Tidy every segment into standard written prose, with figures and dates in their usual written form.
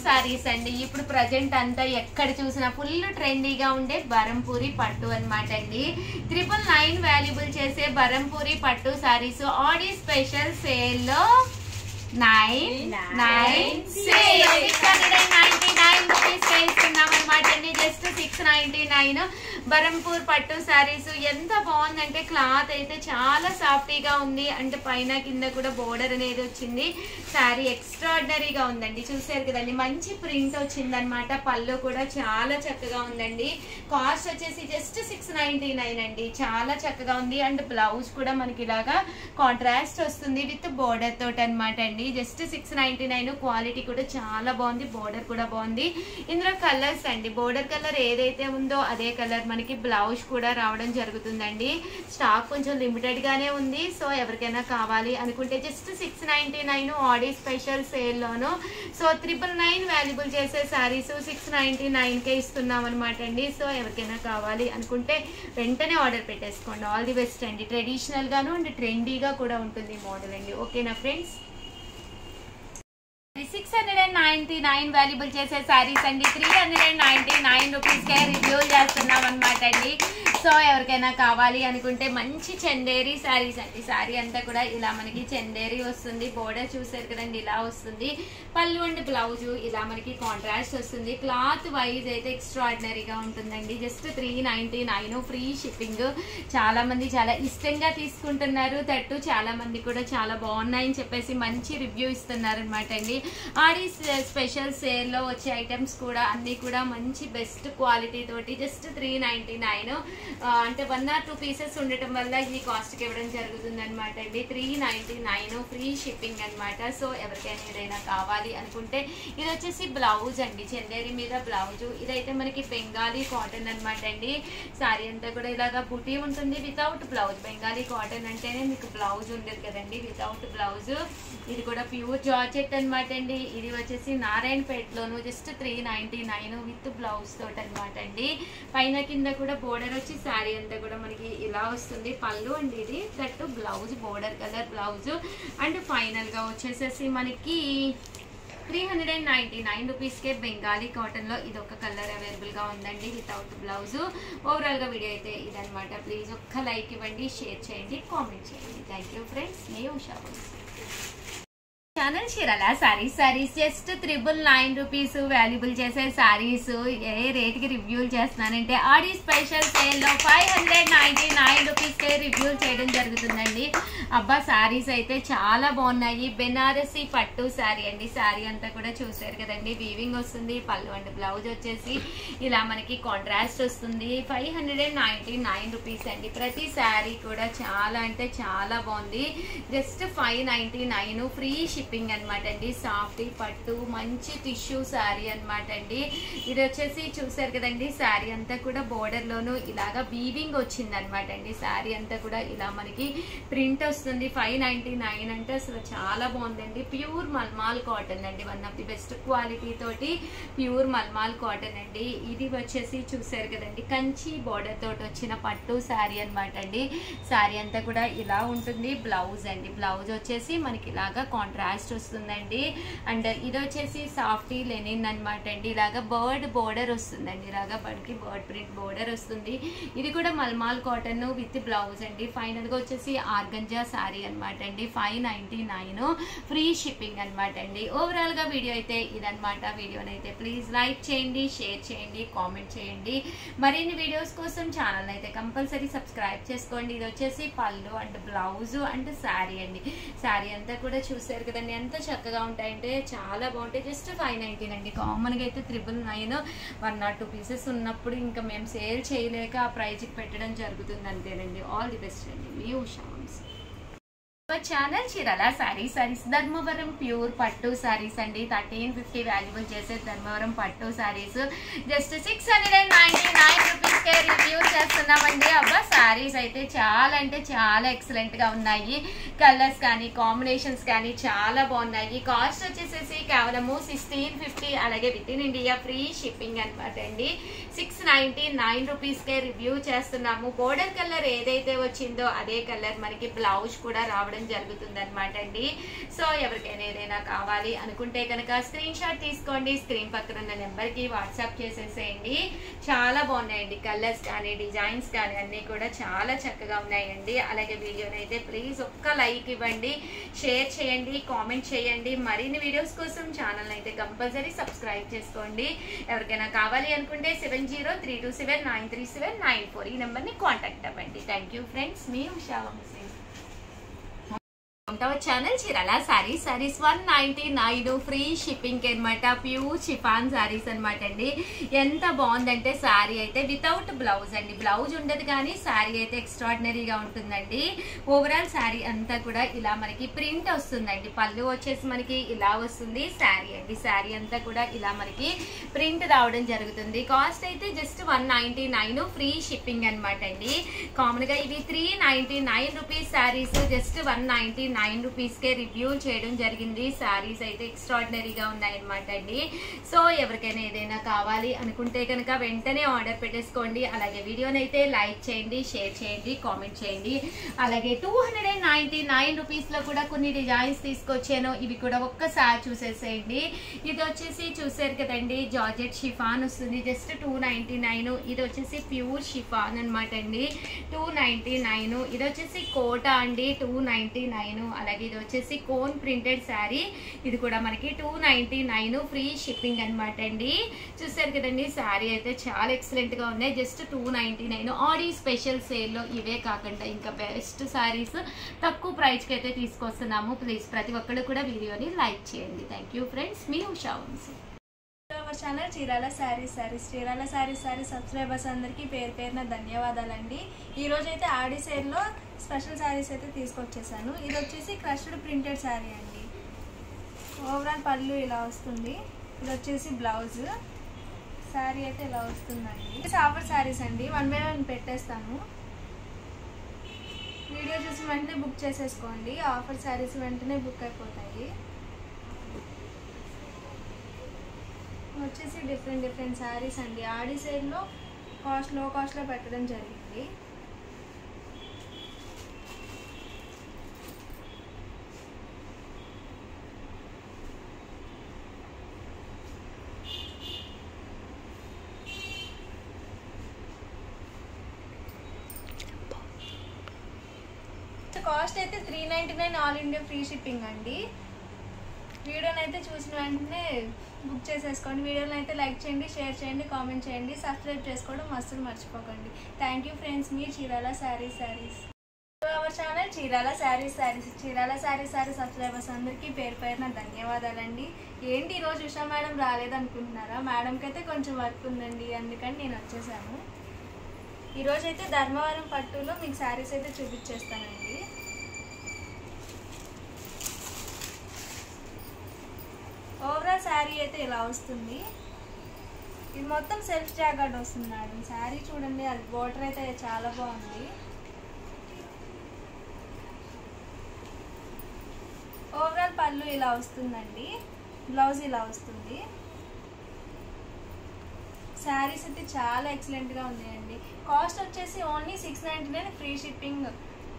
సారీస్ అండి. ఇప్పుడు ప్రజెంట్ అంతా ఎక్కడ చూసినా ఫుల్ ట్రెండీగా ఉండే బరంపూరి పట్టు అనమాట అండి. 999 వాల్యుబుల్ చేసే బరంపూరి పట్టు సారీస్ ఆడి స్పెషల్ సేల్ లో 699 రూపీస్ ఇస్తున్నాం అనమాట అండి. జస్ట్ 699 బరంపూర్ పట్టు సారీస్. ఎంత బాగుందంటే క్లాత్ అయితే చాలా సాఫ్టీగా ఉంది. అంటే పైన కింద కూడా బోర్డర్ అనేది వచ్చింది. శారీ ఎక్స్ట్రాడినరీగా ఉందండి. చూసారు కదండి, మంచి ప్రింట్ వచ్చింది అనమాట. పళ్ళు కూడా చాలా చక్కగా ఉందండి. కాస్ట్ వచ్చేసి జస్ట్ 699 అండి. చాలా చక్కగా ఉంది. అండ్ బ్లౌజ్ కూడా మనకి ఇలాగా కాంట్రాస్ట్ వస్తుంది విత్ బోర్డర్ తోటి అనమాట అండి. జస్ట్ 699. క్వాలిటీ కూడా చాలా బాగుంది. బోర్డర్ కూడా బాగుంది. ఇందులో కలర్స్ అండి, బోర్డర్ కలర్ ఏదైతే ఉందో అదే కలర్ మనకి బ్లౌజ్ కూడా రావడం జరుగుతుందండి. స్టాక్ కొంచెం లిమిటెడ్ గానే ఉంది. సో ఎవరికైనా కావాలి అనుకుంటే జస్ట్ 699 ఆడి స్పెషల్ సేల్ లోను. సో 999 వాల్యుబుల్ చేసే సారీస్ 699కే ఇస్తున్నాం అనమాట అండి. సో ఎవరికైనా కావాలి అనుకుంటే వెంటనే ఆర్డర్ పెట్టేసుకోండి. ఆల్ ది బెస్ట్ అండి. ట్రెడిషనల్ గాను అండ్ ట్రెండీగా కూడా ఉంటుంది మోడల్ అండి. ఓకేనా ఫ్రెండ్స్? 699 వాల్యుబుల్ చేసే సారీస్ అండి 399 రూపీస్కే రివ్యూ చేస్తున్నాం అనమాట అండి. సో ఎవరికైనా కావాలి అనుకుంటే మంచి చందేరి సారీస్ అండి. సారీ అంతా కూడా ఇలా మనకి చందేరి వస్తుంది. బోర్డర్ చూసారు కదండి, ఇలా వస్తుంది. పళ్ళు అండ్ బ్లౌజ్ ఇలా మనకి కాంట్రాస్ట్ వస్తుంది. క్లాత్ వైజ్ అయితే ఎక్స్ట్రాడినరీగా ఉంటుందండి. Just 399 free shipping. చాలా మంది చాలా ఇష్టంగా తీసుకుంటున్నారు. తట్టు చాలా మంది కూడా చాలా బాగున్నాయని చెప్పేసి మంచి రివ్యూ ఇస్తున్నారు అనమాట అండి. ఆడి స్పెషల్ సేల్ లో వచ్చే ఐటమ్స్ కూడా అన్ని కూడా మంచి బెస్ట్ క్వాలిటీ తోటి జస్ట్ 399. అంటే 1 or 2 పీసెస్ ఉండటం వల్ల ఈ కాస్ట్ కి ఇవ్వడం జరుగుతుంది అనమాట అండి. 399 ఫ్రీ షిప్పింగ్ అనమాట. సో ఎవరికైనా ఏదైనా కావాలి అనుకుంటే ఇది వచ్చేసి బ్లౌజ్ అండి, చందేరి మీద బ్లౌజ్. ఇదైతే మనకి బెంగాలీ కాటన్ అనమాట అండి. సారీ అంతా కూడా ఇలాగా బుటీ ఉంటుంది వితౌట్ బ్లౌజ్. బెంగాలీ కాటన్ అంటేనే మీకు బ్లౌజ్ ఉండదు కదండి, వితౌట్ బ్లౌజ్. ఇది కూడా ప్యూర్ జార్జెట్ అనమాట అండి. ఇది వచ్చేసి నారాయణపేటలోను జస్ట్ 399 విత్ బ్లౌజ్ తోటి అనమాట అండి. పైన కింద కూడా బోర్డర్ వచ్చి శారీ అంతా కూడా మనకి ఇలా వస్తుంది. పళ్ళు అండి ఇది, that blouse border colour blouse. And final గా వచ్చేసేసి మనకి 399 రూపీస్కే బెంగాలీ కాటన్ లో ఇది ఒక కలర్ అవైలబుల్ గా ఉందండి వితౌట్ బ్లౌజ్. ఓవరాల్ గా వీడియో అయితే ఇదనమాట. ప్లీజ్ ఒక్క లైక్ ఇవ్వండి, షేర్ చేయండి, కామెంట్ చేయండి. Thank you friends. నే Usha channel Chirala sarees just 999 rupees valuable చేసే సారీస్ ఏ రేట్ కి రివ్యూలు చేస్తున్నానంటే ఆడి స్పెషల్ సేల్ లో 599 రూపీస్ కే రివ్యూ చేయడం జరుగుతుందండి. అబ్బా సారీస్ అయితే చాలా బాగున్నాయి. బెనారసి పట్టు సారీ అండి. సారీ అంతా కూడా చూసారు కదండి, వీవింగ్ వస్తుంది. పళ్ళు అండ్ బ్లౌజ్ వచ్చేసి ఇలా మనకి కాంట్రాస్ట్ వస్తుంది. 599 రూపీస్ అండి. ప్రతి సారీ కూడా చాలా అంటే చాలా బాగుంది. జస్ట్ 599 ఫ్రీ షిప్పింగ్ అనమాట అండి. సాఫ్ట్ పట్టు మంచి టిష్యూ శారీ అనమాట అండి. ఇది వచ్చేసి చూసారు కదండి, శారీ అంతా కూడా బోర్డర్ లోను ఇలాగా వీవింగ్ వచ్చింది అనమాట అండి. శారీ అంతా కూడా ఇలా మనకి ప్రింట్ వస్తుంది. 599 అంటే అసలు చాలా బాగుందండి. ప్యూర్ మల్మాల్ కాటన్ అండి. One of the best quality తోటి ప్యూర్ మల్మాల్ కాటన్ అండి. ఇది వచ్చేసి చూసారు కదండి, కంచి బోర్డర్ తోటి వచ్చిన పట్టు శారీ అనమాట అండి. శారీ అంతా కూడా ఇలా ఉంటుంది. బ్లౌజ్ అండి, బ్లౌజ్ వచ్చేసి మనకి ఇలాగా కాంట్రాస్ట్ వస్తుందండి. అండ్ ఇది వచ్చేసి సాఫ్టీ లెనిన్ అనమాట అండి. ఇలాగా బర్డ్ బోర్డర్ వస్తుందండి. ఇలాగా మనకి బర్డ్ ప్రింట్ బోర్డర్ వస్తుంది. ఇది కూడా మల్మాల్ కాటన్ విత్ బ్లౌజ్ అండి. ఫైనల్ గా వచ్చేసి ఆర్గంజా సారీ అనమాట అండి. 599 ఫ్రీ షిప్పింగ్ అనమాట అండి. ఓవరాల్ గా వీడియో అయితే ఇదనమాట. వీడియోనైతే ప్లీజ్ లైక్ చేయండి, షేర్ చేయండి, కామెంట్ చేయండి. మరిన్ని వీడియోస్ కోసం ఛానల్ అయితే కంపల్సరీ సబ్స్క్రైబ్ చేసుకోండి. ఇది వచ్చేసి పళ్ళు అండ్ బ్లౌజ్ అండ్ శారీ అండి. శారీ అంతా కూడా చూసారు కదండి, ఎంత చక్కగా ఉంటాయంటే చాలా బాగుంటాయి. జస్ట్ 599 అండి. కామన్ గా అయితే 999 1 or 2 పీసెస్ ఉన్నప్పుడు ఇంకా మేము సేల్ చేయలేక ఆ ప్రైజ్ పెట్టడం జరుగుతుంది అంతేనండి. ఆల్ ది బెస్ట్ అండి. మీ ఉషా ఛానల్ చీరాల సారీస్ ధర్మవరం ప్యూర్ పట్టు సారీస్ అండి. 1350 వాల్యుబుల్ చేసే ధర్మవరం పట్టు సారీస్ జస్ట్ 699 రూపీస్ కే రివ్యూ చేస్తున్నామండి. అబ్బా సారీస్ అయితే చాలా అంటే చాలా ఎక్సలెంట్ గా ఉన్నాయి. కలర్స్ కానీ కాంబినేషన్స్ కానీ చాలా బాగున్నాయి. కాస్ట్ వచ్చేసేసి కేవలము 1650. అలాగే with in India free shipping అనమాట అండి. 699 రూపీస్ కే రివ్యూ చేస్తున్నాము. బోర్డర్ కలర్ ఏదైతే వచ్చిందో అదే కలర్ మనకి బ్లౌజ్ కూడా రావడం జరుగుతుంది అనమాట అండి. సో ఎవరికైనా ఏదైనా కావాలి అనుకుంటే కనుక స్క్రీన్ షాట్ తీసుకోండి, స్క్రీన్ పక్కన ఉన్న నెంబర్కి వాట్సాప్ చేసేసేయండి. చాలా బాగున్నాయండి, కలర్స్ కానీ డిజైన్స్ కానీ అన్నీ కూడా చాలా చక్కగా ఉన్నాయండి. అలాగే వీడియోని అయితే ప్లీజ్ ఒక్క లైక్ ఇవ్వండి, షేర్ చేయండి, కామెంట్ చేయండి. మరిన్ని వీడియోస్ కోసం ఛానల్ అయితే కంపల్సరీ సబ్స్క్రైబ్ చేసుకోండి. ఎవరికైనా కావాలి అనుకుంటే 7032793794 ఈ నెంబర్ని కాంటాక్ట్ అవ్వండి. థ్యాంక్ యూ ఫ్రెండ్స్, మీ Usha Vamsi. Channel Chirala sarees 199 free shipping అనమాట. ప్యూర్ షిఫాన్ సారీస్ అనమాట అండి. ఎంత బాగుందంటే సారీ అయితే వితౌట్ బ్లౌజ్ అండి, బ్లౌజ్ ఉండదు కానీ సారీ అయితే ఎక్స్ట్రాడినరీగా ఉంటుందండి. ఓవరాల్ సారీ అంతా కూడా ఇలా మనకి ప్రింట్ వస్తుందండి. పళ్ళు వచ్చేసి మనకి ఇలా వస్తుంది. సారీ అండి, సారీ అంతా కూడా ఇలా మనకి ప్రింట్ రావడం జరుగుతుంది. కాస్ట్ అయితే జస్ట్ 199 ఫ్రీ షిప్పింగ్ అనమాట అండి. కామన్ గా ఇవి 399 రూపీస్ సారీస్ జస్ట్ 199 రూపీస్కే రివ్యూ చేయడం జరిగింది. సారీస్ అయితే ఎక్స్ట్రాడినరీగా ఉన్నాయన్నమాట అండి. సో ఎవరికైనా ఏదైనా కావాలి అనుకుంటే కనుక వెంటనే ఆర్డర్ పెట్టేసుకోండి. అలాగే వీడియోని అయితే లైక్ చేయండి, షేర్ చేయండి, కామెంట్ చేయండి. అలాగే 299 రూపీస్లో కూడా కొన్ని డిజైన్స్ తీసుకొచ్చాను, ఇవి కూడా ఒక్కసారి చూసేసేయండి. ఇది వచ్చేసి చూసారు కదండి, జార్జెట్ షిఫాన్ వస్తుంది, జస్ట్ 299. ఇది వచ్చేసి ప్యూర్ షిఫాన్ అనమాట అండి, 299. ఇది వచ్చేసి కోటా అండి, 299. అలాగే ఇది వచ్చేసి కోన్ ప్రింటెడ్ శారీ, ఇది కూడా మనకి 299 ఫ్రీ షిప్పింగ్ అనమాట అండి. చూసారు కదండి, శారీ అయితే చాలా ఎక్సలెంట్ గా ఉన్నాయి. జస్ట్ 299. ఆడి స్పెషల్ సేల్లో ఇవే కాకుండా ఇంకా బెస్ట్ శారీస్ తక్కువ ప్రైస్కి అయితే తీసుకొస్తున్నాము. ప్లీజ్ ప్రతి ఒక్కరు కూడా వీడియోని లైక్ చేయండి. థ్యాంక్ యూ ఫ్రెండ్స్, మీ Usha Vamsi. Our channel Chirala sarees Chirala sarees subscribers అందరికీ పేరు పేరున ధన్యవాదాలండి. ఈరోజు అయితే ఆడి సేల్లో స్పెషల్ శారీస్ అయితే తీసుకొచ్చేసాను. ఇది వచ్చేసి క్రష్డ్ ప్రింటెడ్ శారీ అండి. ఓవరాల్ పళ్ళు ఇలా వస్తుంది. ఇది వచ్చేసి బ్లౌజ్. శారీ అయితే ఇలా వస్తుందండి. ఆఫర్ శారీస్ అండి, 1 by 1 పెట్టేస్తాను. వీడియో చూసి వెంటనే బుక్ చేసేసుకోండి. ఆఫర్ శారీస్ వెంటనే బుక్ అయిపోతాయి. వచ్చేసి డిఫరెంట్ శారీస్ అండి. ఆడి సేల్లో లో కాస్ట్లో పెట్టడం జరిగింది. కాస్ట్ అయితే 399 ఆల్ ఇండియా ఫ్రీ షిప్పింగ్ అండి. వీడియోని అయితే చూసిన వెంటనే బుక్ చేసేసుకోండి. వీడియోని అయితే లైక్ చేయండి, షేర్ చేయండి, కామెంట్ చేయండి, సబ్స్క్రైబ్ చేసుకోవడం అస్సలు మర్చిపోకండి. Thank you friends, me Chirala saris. Hour channel Chirala sarees Chirala sarees subscribers అందరికీ పేరు పేరున ధన్యవాదాలండి. ఏంటి ఈరోజు ఉషా మేడం రాలేదనుకుంటున్నారా? మేడంకి అయితే కొంచెం వర్క్ ఉందండి, అందుకని నేను వచ్చేసాను. ఈరోజు అయితే ధర్మవరం పట్టులో మీకు శారీస్ అయితే చూపించేస్తానండి. ఓవరాల్ శారీ అయితే ఇలా వస్తుంది. ఇది మొత్తం సెల్ఫ్ జాగార్డ్ వస్తుంది మేడం. శారీ చూడండి, అది బోర్డర్ అయితే చాలా బాగుంది. ఓవరాల్ పళ్ళు ఇలా వస్తుందండి, బ్లౌజ్ ఇలా వస్తుంది. శారీస్ అయితే చాలా ఎక్సలెంట్గా ఉన్నాయండి. కాస్ట్ వచ్చేసి ఓన్లీ 699 ఫ్రీ షిప్పింగ్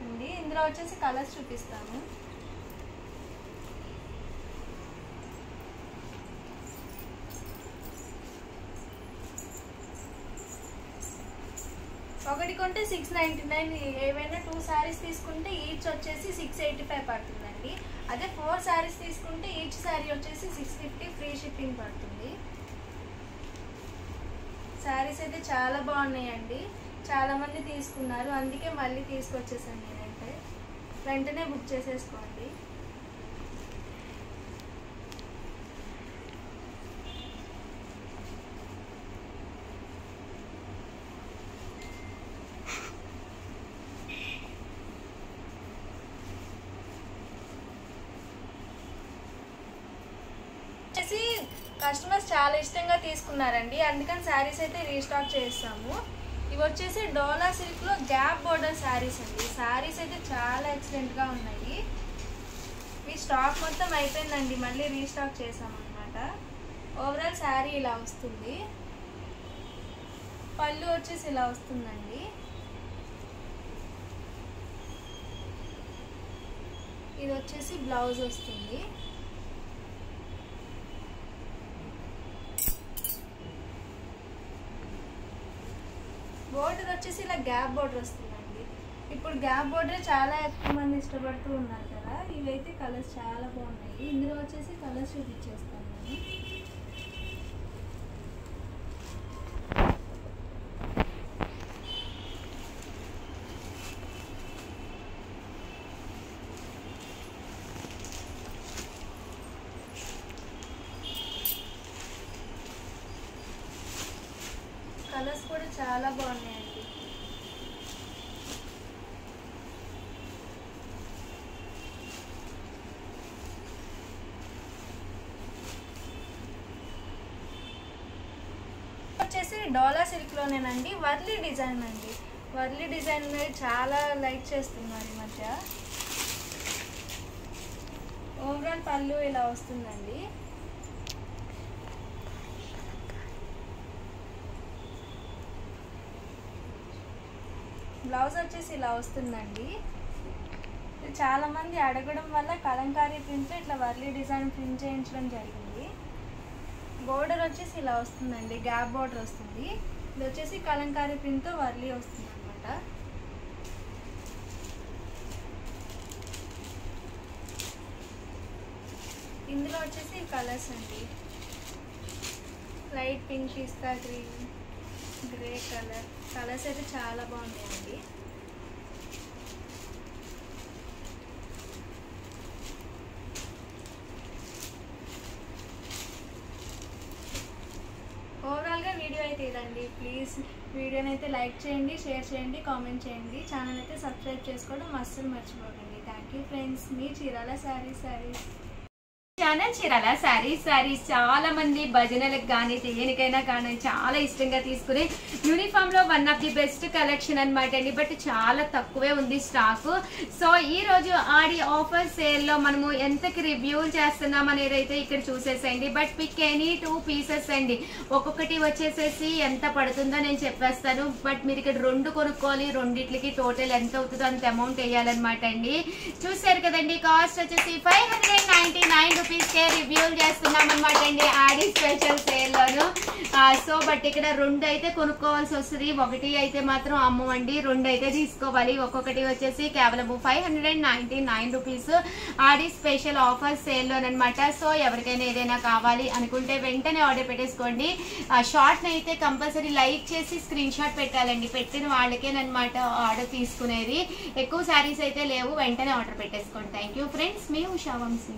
అండి. ఇందులో వచ్చేసి కలర్స్ చూపిస్తాను. ఒకటి కొంటే 699. ఏవైనా 2 శారీస్ తీసుకుంటే ఈచ్ వచ్చేసి 685 పడుతుందండి. అదే 4 శారీస్ తీసుకుంటే ఈచ్ శారీ వచ్చేసి 650 ఫ్రీ షిప్పింగ్ పడుతుంది. శారీస్ అయితే చాలా బాగున్నాయండి, చాలా మంది తీసుకున్నారు, అందుకే మళ్ళీ తీసుకొచ్చేసాను నేనైతే. వెంటనే బుక్ చేసేసుకోండి. కస్టమర్స్ చాలా ఇష్టంగా తీసుకున్నారండి, అందుకని శారీస్ అయితే రీస్టాక్ చేస్తాము. ఇవి వచ్చేసి డోలా సిల్క్లో గ్యాప్ బోర్డర్ శారీస్ అండి. శారీస్ అయితే చాలా ఎక్సలెంట్గా ఉన్నాయి. ఈ స్టాక్ మొత్తం అయిపోయిందండి, మళ్ళీ రీస్టాక్ చేసామన్నమాట. ఓవరాల్ శారీ ఇలా వస్తుంది. పళ్ళు వచ్చేసి ఇలా వస్తుందండి. ఇది వచ్చేసి బ్లౌజ్ వస్తుంది. బోర్డర్ వచ్చేసి ఇలా గ్యాప్ బోర్డర్ వస్తుందండి. ఇప్పుడు గ్యాప్ బోర్డర్ చాలా ఎక్కువ మంది ఇష్టపడుతూ ఉన్నారు కదా. ఇవైతే కలర్స్ చాలా బాగున్నాయి. ఇందులో వచ్చేసి కలర్స్ చూపించేస్తాను నేను. కలర్స్ కూడా చాలా బాగున్నాయండి. వచ్చేసి డోలా సిల్క్లోనేనండి. వర్లీ డిజైన్ అండి. వర్లీ డిజైన్ చాలా లైక్ చేస్తున్నారు ఈ మధ్య. ఓవరాల్ పళ్ళు ఇలా వస్తుందండి. బ్లౌజ్ వచ్చేసి ఇలా వస్తుందండి. చాలా మంది అడగడం వల్ల కలంకారీ ప్రింట్ ఇట్లా వర్లీ డిజైన్ ప్రింట్ చేయించడం జరిగింది. బోర్డర్ వచ్చేసి ఇలా వస్తుందండి. గ్యాప్ బోర్డర్ వస్తుంది. ఇది వచ్చేసి కలంకారీ ప్రింట్తో వర్లీ వస్తుంది అనమాట. ఇందులో వచ్చేసి కలర్స్ అండి. లైట్ పింక్, పిస్తా గ్రీన్, గ్రే కలర్. కలర్స్ అయితే చాలా బాగున్నాయండి. ఓవరాల్గా వీడియో అయితే ఇదండి. ప్లీజ్ వీడియోని అయితే లైక్ చేయండి, షేర్ చేయండి, కామెంట్ చేయండి. ఛానల్ అయితే సబ్స్క్రైబ్ చేసుకోవడం అస్సలు మర్చిపోకండి. Thank you friends. Me Chirala saris. Channel Chirala saris చాలా మంది భజనలకు కానీ దేనికైనా కానీ చాలా ఇష్టంగా తీసుకునే యూనిఫామ్ లో one of the best collection అనమాట అండి. బట్ చాలా తక్కువే ఉంది స్టాక్. సో ఈ రోజు ఆడి ఆఫర్ సేల్ లో మనము ఎంతకి రివ్యూ చేస్తున్నాం అనేది అయితే ఇక్కడ చూసేసేయండి. బట్ పిక్ ఎనీ 2 పీసెస్ అండి. ఒక్కొక్కటి వచ్చేసేసి ఎంత పడుతుందో నేను చెప్పేస్తాను. బట్ మీరు ఇక్కడ 2 కొనుక్కోవాలి. రెండిట్లకి టోటల్ ఎంత అవుతుందో అంత అమౌంట్ వేయాలన్నమాట అండి. చూసారు కదండి. కాస్ట్ వచ్చేసి 599 రూపీస్ రివ్యూలు చేస్తున్నాం అనమాట అండి ఆడి స్పెషల్ సేల్ లోను. సో బట్ ఇక్కడ 2 అయితే కొనుక్కోవాల్సి వస్తుంది. 1 అయితే మాత్రం అమ్మవండి. 2 అయితే తీసుకోవాలి. ఒక్కొక్కటి వచ్చేసి కేవలం 599 రూపీస్ ఆడి స్పెషల్ ఆఫర్ సేల్ లోనమాట. సో ఎవరికైనా ఏదైనా కావాలి అనుకుంటే వెంటనే ఆర్డర్ పెట్టేసుకోండి. షార్ట్ ని అయితే కంపల్సరీ లైక్ చేసి స్క్రీన్ షాట్ పెట్టాలండి. పెట్టిన వాళ్ళకేనమాట ఆర్డర్ తీసుకునేది. ఎక్కువ శారీస్ అయితే లేవు. వెంటనే ఆర్డర్ పెట్టేసుకోండి. Thank you friends. మీ Usha Vamsi.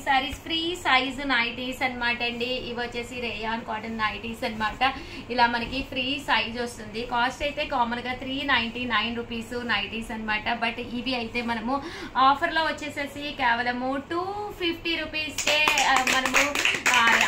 Sarees free size nighties అనమాట అండి. ఇవి వచ్చేసి రేయాన్ కాటన్ నైటీస్ అనమాట. ఇలా మనకి ఫ్రీ సైజ్ వస్తుంది. కాస్ట్ అయితే కామన్ గా 399 రూపీస్ నైటీస్ అనమాట. బట్ ఇవి అయితే మనము ఆఫర్ లో వచ్చేసేసి కేవలము 250 రూపీస్ కే మనము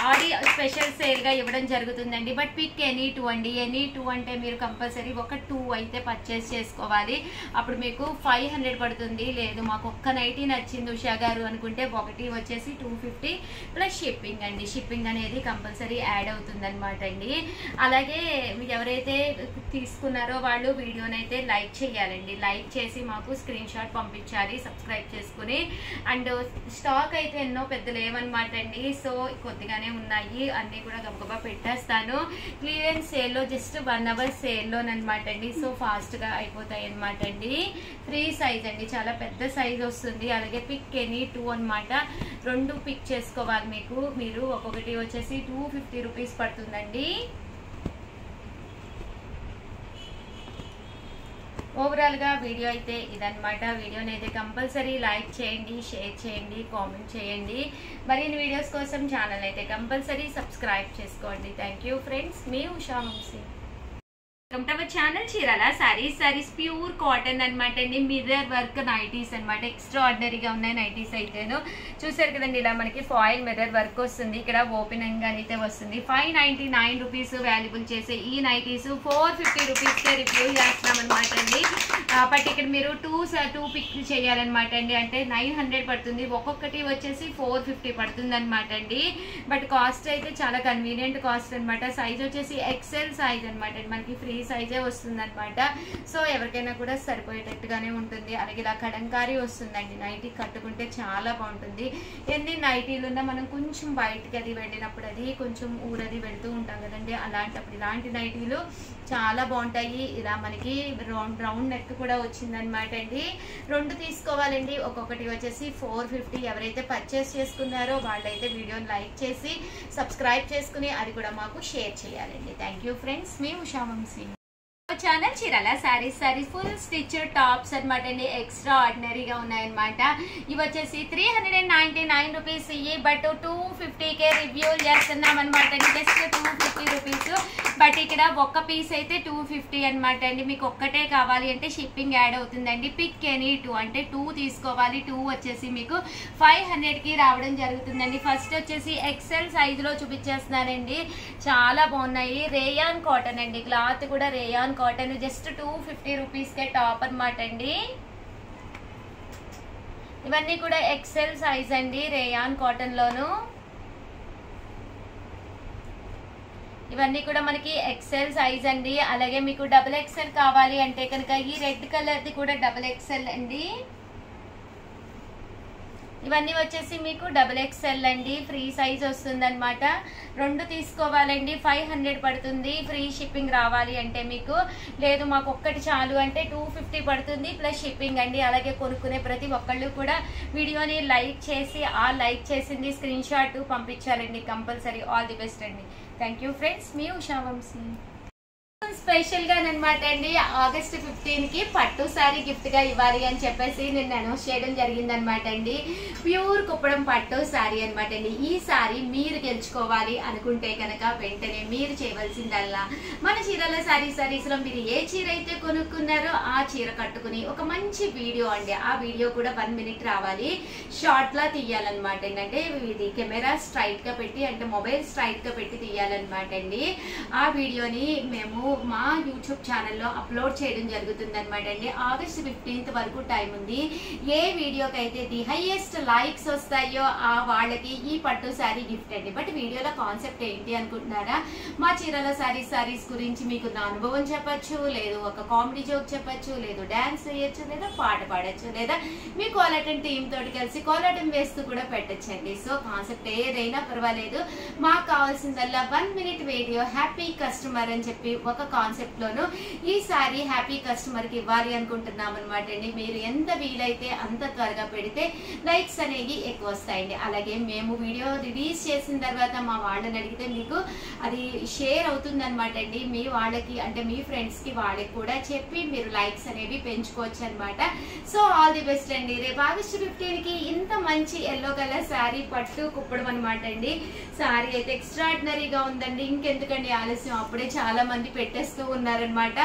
ఆడి స్పెషల్ సేల్ గా ఇవ్వడం జరుగుతుందండి. బట్ పిక్ ఎనీ 2 అండి. ఎనీ 2 అంటే మీరు కంపల్సరీ ఒక 2 అయితే పర్చేస్ చేసుకోవాలి. అప్పుడు మీకు 500 పడుతుంది. లేదు మాకు ఒక్క నైటీ నచ్చింది ఉషా గారు అనుకుంటే ఒకటి వచ్చేసి 250 ప్లస్ షిప్పింగ్ అండి. షిప్పింగ్ అనేది కంపల్సరీ యాడ్ అవుతుంది అనమాట అండి. అలాగే ఎవరైతే తీసుకున్నారో వాళ్ళు వీడియోని అయితే లైక్ చేయాలండి. లైక్ చేసి మాకు స్క్రీన్ షాట్ పంపించాలి సబ్స్క్రైబ్ చేసుకుని. అండ్ స్టాక్ అయితే ఎన్నో పెద్ద లేవన్నమాట అండి. సో కొద్దిగానే ఉన్నాయి. అన్ని కూడా గబగబా పెట్టేస్తాను. క్లియరెన్స్ సేల్ లో జస్ట్ 1 అవర్ సేల్ లోనమాట అండి. సో ఫాస్ట్ గా అయిపోతాయి అనమాట అండి. ఫ్రీ సైజ్ అండి. చాలా పెద్ద సైజ్ వస్తుంది. అలాగే పిక్ ఎనీ 2 అనమాట. 2 పిక్ చేసుకోవాలి మీరు. ఒక్కొక్కటి వచ్చేసి 250 రూపీస్ పడుతుందండి. ఓవరాల్ గా వీడియో అయితే ఇదనమాట. వీడియోని అయితే కంపల్సరీ లైక్ చేయండి, షేర్ చేయండి, కామెంట్ చేయండి. మరిన్ని వీడియోస్ కోసం ఛానల్ అయితే కంపల్సరీ సబ్స్క్రైబ్ చేసుకోండి. Thank you friends. మీ Usha Vamsi. Welcome to our channel Chirala sarees pure cotton అనమాట అండి. మిర్రర్ వర్క్ నైటీస్ అనమాట. ఎక్స్ట్రా ఆర్డినరీగా ఉన్నాయి నైటీస్ అయితేను. చూసారు కదండి. ఇలా మనకి ఫాయిల్ మిర్రర్ వర్క్ వస్తుంది. ఇక్కడ ఓపెనింగ్ అయితే వస్తుంది. 599 రూపీస్ వాల్యుబుల్ చేసే ఈ నైటీస్ 450 రూపీస్ కే రివ్యూ చేస్తున్నాం అనమాట అండి. బట్ ఇక్కడ మీరు టూ పిక్ చేయాలన్నమాట అండి. అంటే 900 పడుతుంది, ఒక్కొక్కటి వచ్చేసి 450 పడుతుంది అనమాట అండి. బట్ కాస్ట్ అయితే చాలా కన్వీనియంట్ కాస్ట్ అనమాట. సైజ్ వచ్చేసి ఎక్సెల్ సైజ్ అనమాట, మనకి ఫ్రీ సైజే వస్తుంది అనమాట. సో ఎవరికైనా కూడా సరిపోయేటట్టుగానే ఉంటుంది. అలాగే ఇలా కడంకారీ వస్తుందండి, నైటీ కట్టుకుంటే చాలా బాగుంటుంది. ఎన్ని నైటీలు ఉన్నా మనం కొంచెం బయటకి అది వెళ్ళినప్పుడు అది కొంచెం ఊరది వెళ్తూ ఉంటాం కదండి, అలాంటప్పుడు ఇలాంటి నైటీలు చాలా బాగుంటాయి. ఇలా మనకి రౌండ్ నెక్ కూడా వచ్చిందనమాట అండి. 2 తీసుకోవాలండి, ఒక్కొక్కటి వచ్చేసి 450. ఎవరైతే పర్చేస్ చేసుకున్నారో వాళ్ళైతే వీడియోని లైక్ చేసి సబ్స్క్రైబ్ చేసుకుని అది కూడా మాకు షేర్ చేయాలండి. థ్యాంక్ యూ ఫ్రెండ్స్, మీ Usha Vamsi channel. Chirala sarees full stitch tops అనమాట అండి, ఎక్స్ట్రా ఆర్డినరీగా ఉన్నాయన్నమాట. ఇవి వచ్చేసి 399 రూపీస్ ఇవి, బట్ 250కే రివ్యూలు చేస్తున్నాం అనమాట అండి. Just 250 rupees. బట్ ఇక్కడ ఒక్క పీస్ అయితే 250 అనమాట అండి. మీకు ఒక్కటే కావాలి అంటే షిప్పింగ్ యాడ్ అవుతుందండి. పిక్ ఎనీ 2 అంటే 2 తీసుకోవాలి. 2 వచ్చేసి మీకు 500కి రావడం జరుగుతుందండి. ఫస్ట్ వచ్చేసి ఎక్సెల్ సైజులో చూపించేస్తున్నానండి, చాలా బాగున్నాయి. రేయాన్ కాటన్ అండి, క్లాత్ కూడా రేయాన్ కాటన్. జస్ట్ 250 రూపీస్కే టాప్ అనమాట అండి. ఇవన్నీ కూడా ఎక్సెల్ సైజ్ అండి, రేయాన్ కాటన్ లోను. ఇవన్నీ కూడా మనకి ఎక్సెల్ సైజ్ అండి. అలాగే మీకు డబుల్ ఎక్సెల్ కావాలి అంటే కనుక ఈ రెడ్ కలర్ది కూడా డబుల్ ఎక్సెల్ అండి. ఇవన్నీ వచ్చేసి మీకు డబుల్ ఎక్సెల్ అండి, ఫ్రీ సైజ్ వస్తుంది అనమాట. 2 తీసుకోవాలండి, 500 పడుతుంది. ఫ్రీ షిప్పింగ్ రావాలి అంటే మీకు, లేదు మాకు ఒక్కటి చాలు అంటే 250 పడుతుంది ప్లస్ షిప్పింగ్ అండి. అలాగే కొనుక్కునే ప్రతి ఒక్కళ్ళు కూడా వీడియోని లైక్ చేసి ఆ లైక్ చేసింది స్క్రీన్ షాట్ పంపించాలండి కంపల్సరీ. ఆల్ ది బెస్ట్ అండి. థ్యాంక్ యూ ఫ్రెండ్స్, మీ ఉషా వంశీ. స్పెషల్ గా అనమాట అండి, ఆగస్ట్ 15కి పట్టు సారీ గిఫ్ట్ గా ఇవ్వాలి అని చెప్పేసి నేను అనౌన్స్ చేయడం జరిగింది అనమాట అండి. ప్యూర్ కుప్పడం పట్టు సారీ అనమాట అండి. ఈ సారీ మీరు గెలుచుకోవాలి అనుకుంటే కనుక వెంటనే మీరు చేయవలసిందల్లా మన చీరాల సారీస్ లో మీరు ఏ చీర అయితే కొనుక్కున్నారో ఆ చీర కట్టుకుని ఒక మంచి వీడియో అండి, ఆ వీడియో కూడా 1 మినిట్ రావాలి, షార్ట్ లా తీయాలన్నమాట అండి. అంటే ఇది కెమెరా స్ట్రైట్ గా పెట్టి, అంటే మొబైల్ స్ట్రైట్ గా పెట్టి తీయాలన్నమాట అండి. ఆ వీడియోని మేము మా యూట్యూబ్ ఛానల్లో అప్లోడ్ చేయడం జరుగుతుంది అనమాట అండి. ఆగస్ట్ 15th వరకు టైం ఉంది. ఏ వీడియోకి అయితే ది హైయెస్ట్ లైక్స్ వస్తాయో ఆ వాళ్ళకి ఈ పట్టు శారీ గిఫ్ట్ అండి. బట్ వీడియోలో కాన్సెప్ట్ ఏంటి అనుకుంటున్నారా? మా చీరాల సారీస్ గురించి మీకు నా అనుభవం చెప్పచ్చు, లేదు ఒక కామెడీ జోక్ చెప్పచ్చు, లేదు డాన్స్ చేయొచ్చు, లేదా పాట పాడచ్చు, లేదా మీ కోలాటం టీమ్ తోటి కలిసి కోలాటం వేస్తూ కూడా పెట్టచ్చండి. సో కాన్సెప్ట్ ఏదైనా పర్వాలేదు, మాకు కావాల్సిందల్లా 1 మినిట్ వీడియో హ్యాపీ కస్టమర్ అని చెప్పి ఒక కాన్సెప్ట్ లోను ఈ సారీ హ్యాపీ కస్టమర్ కి ఇవ్వాలి అనుకుంటున్నాం అనమాట అండి. మీరు ఎంత వీలైతే అంత త్వరగా పెడితే లైక్స్ అనేవి ఎక్కువ వస్తాయండి. అలాగే మేము వీడియో రిలీజ్ చేసిన తర్వాత మా వాళ్ళని అడిగితే మీకు అది షేర్ అవుతుంది అనమాట అండి. మీ వాళ్ళకి అంటే మీ ఫ్రెండ్స్ కి వాళ్ళకి కూడా చెప్పి మీరు లైక్స్ అనేవి పెంచుకోవచ్చు అనమాట. సో ఆల్ ది బెస్ట్ అండి. రేపు ఆగస్ట్ 15కి ఇంత మంచి ఎల్లో కలర్ శారీ పట్టు కుప్పడం అనమాట అండి. శారీ అయితే ఎక్స్ట్రాడినరీగా ఉందండి. ఇంకెందుకండి ఆలస్యం, అప్పుడే చాలా మంది పెట్టేస్తూ ఉన్నారనమాట.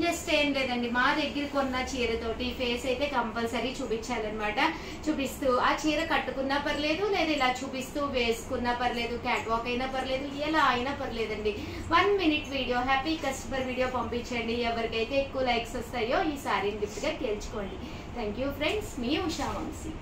జస్ట్ ఏం లేదండి, మా దగ్గర కొన్న చీరతోటి ఫేస్ అయితే కంపల్సరీ చూపించాలన్నమాట. చూపిస్తూ ఆ చీర కట్టుకున్నా పర్లేదు, లేదా ఇలా చూపిస్తూ వేసుకున్నా పర్లేదు, క్యాట్ వాక్ అయినా పర్లేదు, ఎలా అయినా పర్లేదండి. 1 minute video happy customer video పంపించండి. ఎవరికైతే ఎక్కువ లైక్స్ వస్తాయో ఈ సారీని గిఫ్ట్ గా గెలుచుకోండి. థ్యాంక్ యూ ఫ్రెండ్స్, మీ ఉషా వంశీ.